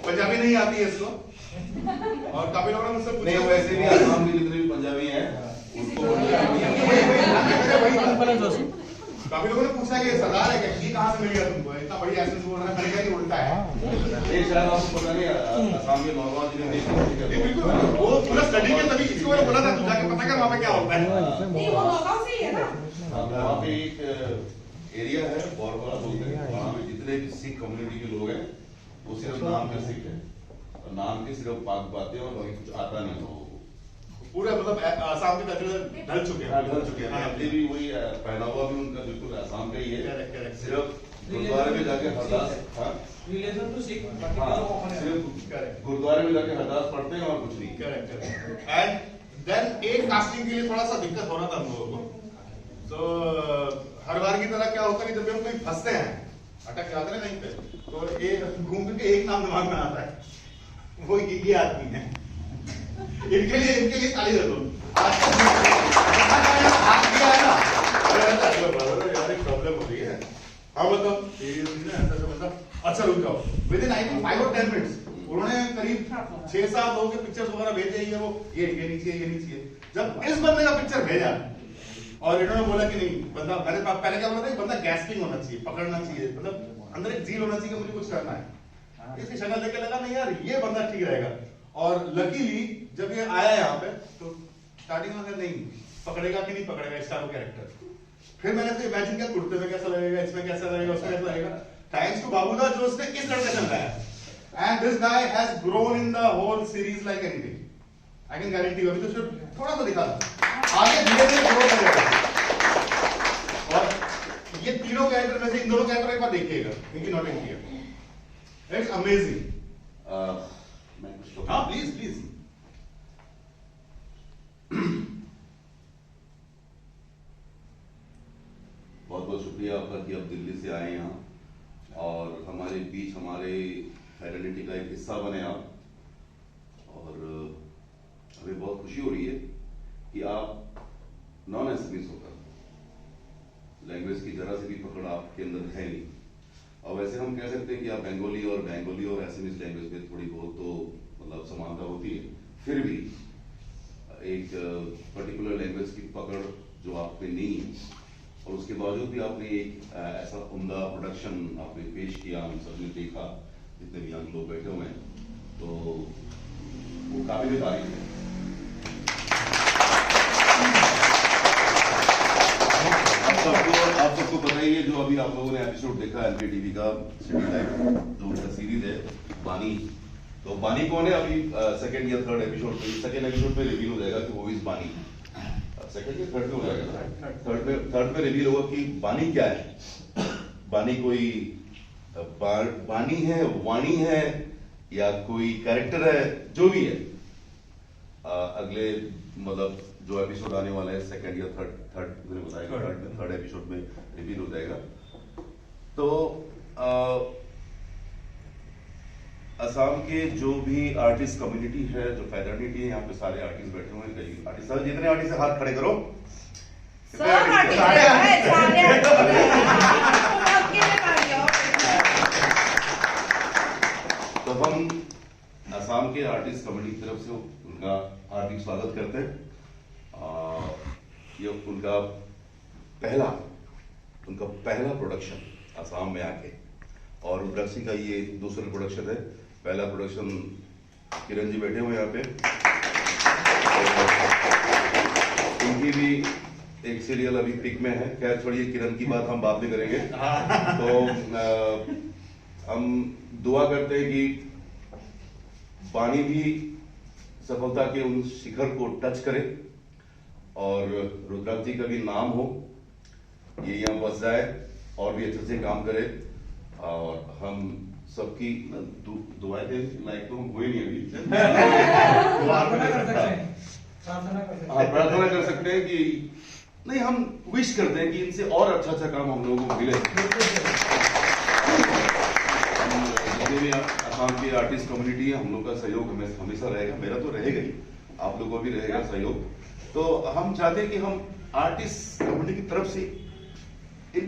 पंजाबी नहीं आती है इसको, और काफी लोगों ने मुझसे पूछा वैसे भी आसाम के जितने भी पंजाबी हैं काफी लोगों ने पूछा कि सरदार है क्या, ये कहाँ से मिल गया तुमको, इतना बढ़िया एसेंस बोल रहा है, मैंने कहा कि उल्टा है। ये शायद आपको पता नहीं, आसाम के नौगांव जिले में बिल्कुल वो पूरा स्टडी के तभी किसी को मैंने बोला था तू जाके पता कर वहाँ पे क्या होता है। नहीं वो नौगांव से ही है ना। वहाँ पे एक एरिया है बोरवाला बोलते हैं, वहाँ पे जितने भी सिख कम्युनिटी के लोग हैं वो सिर्फ नाम के सिख है, और नाम के सिर्फ पाक बातें और बाकी कुछ आता नहीं हो। पूरा मतलब आसाम के कल्चर ढल चुके हैं, ढल चुके हैं। अभी भी वही पहनावा भी उनका बिल्कुल आसाम का ही है, सिर्फ गुरुद्वारे में जाके अरदास, रिलेशन टू सिख, सिर्फ गुरुद्वारे में जाके अरदास पढ़ते हैं और कुछ नहीं। करेक्ट। एंड देन एक कास्टिंग के लिए थोड़ा सा दिक्कत हो रहा था हम लोगों को, तो हर बार की तरह क्या होता है जब भी हम कहीं फंसते हैं, अटक जाते हैं कहीं पे, तो ये घूम फिर के एक नाम दिमाग में आता है, वो ये आदमी है। इनके लिए ताली दे दो। आज किया है ना, यार एक प्रॉब्लम हो रही है। हाँ मतलब अच्छा रुक जाओ, विद इन आई थिंक 5 और 10 मिनट्स उन्होंने करीब 6-7 लोगों के पिक्चर्स वगैरह भेजे ही है, वो ये नहीं चाहिए। जब इस बंदे का पिक्चर भेजा और इन्होंने बोला कि नहीं बंदा, मैंने पहले क्या बोला था, बंदा गैस्पिंग होना चाहिए, पकड़ना चाहिए, मतलब अंदर एक जील होना चाहिए कि मुझे कुछ करना है। इसकी शक्ल देख के लगा नहीं यार ये बंदा ठीक रहेगा, और लकीली जब ये आया यहाँ पे तो स्टार्टिंग में नहीं पकड़ेगा कि नहीं पकड़ेगा इस टाइप कैरेक्टर, फिर मैंने तो इमेजिन किया कुर्ते में कैसा लगेगा, इसमें कैसा लगेगा, उसमें कैसा लगेगा। थैंक्स टू बाबूदा जो उसने इस लड़के से लगाया, and this guy has grown in the whole series like anything, I can guarantee you. अभी तो सिर्फ थोड़ा सा दिखा था, आगे धीरे-धीरे ग्रो करेगा। और ये तीनों कैरेक्टर में से इन दोनों कैरेक्टर एक बार देखिएगा, इनकी नोटिंग किया, इट्स अमेजिंग। हाँ प्लीज प्लीज। बहुत बहुत शुक्रिया आपका कि आप दिल्ली से आए यहाँ और हमारे बीच हमारे आइडेंटिटी का एक हिस्सा बने आप, और हमें बहुत खुशी हो रही है कि आप नॉन एसएमएस होकर लैंग्वेज की जरा से भी पकड़ आपके अंदर है नहीं। और वैसे हम कह सकते हैं कि आप बंगाली और एसएमएस लैंग्वेज में थोड़ी बहुत तो मतलब समानता होती है, फिर भी एक पर्टिकुलर लैंग्वेज की पकड़ जो आप पे नहीं है, और उसके बावजूद भी आपने एक ऐसा उम्दा प्रोडक्शन आपने पेश किया, हम सबने देखा जितने भी यहाँ लोग बैठे हुए हैं, तो वो काबिल तारीफ है। आप सबको पता ही है, जो अभी आप लोगों ने एपिसोड देखा एलपी टीवी का सिटी लाइव जो उनका सीरीज है बानी, तो बानी कौन है अभी सेकंड या थर्ड एपिसोड पे रिवील हो जाएगा कि वो इस बानी, सेकंड या थर्ड पे हो जाएगा, थर्ड पे रिवील होगा कि बानी क्या है। बानी कोई बानी है, वाणी है, या कोई कैरेक्टर है, जो भी है अगले मतलब जो एपिसोड आने वाला है सेकंड या थर्ड मैंने बताया थर्ड एपिसोड में रिवील हो जाएगा। तो असम के जो भी आर्टिस्ट कम्युनिटी है, जो फेडरनिटी है, यहाँ पे सारे आर्टिस्ट बैठे हुए हैं, कई आर्टिस्ट, जितने आर्टिस्ट है हाथ खड़े करो। तो हम असम के आर्टिस्ट कम्युनिटी की तरफ से उनका हार्दिक स्वागत करते हैं। ये उनका पहला प्रोडक्शन असम में आके, और रुद्राक्षी का ये दूसरा प्रोडक्शन है। पहला प्रोडक्शन किरण जी बैठे हुए यहाँ पे, इनकी भी एक सीरियल अभी पिक में है, खैर छोड़िए किरण की बात हम बाद में करेंगे। तो हम दुआ करते हैं कि बानी भी सफलता के उन शिखर को टच करे और रुद्राक्षी का भी नाम हो, ये यहाँ बस जाए और भी अच्छे से काम करे, और हम सबकी दुआएं दें लाइक तो हम हुए नहीं अभी प्रार्थना कर सकते हैं कि नहीं, हम विश करते हैं कि इनसे और अच्छा काम हम लोगों को मिले। जितने भी असम की आर्टिस्ट कम्युनिटी है, हम लोग का सहयोग हमेशा रहेगा, मेरा तो रहेगा ही, आप लोगों को भी रहेगा सहयोग। तो हम चाहते हैं कि हम आर्टिस्ट कम्युनिटी की तरफ से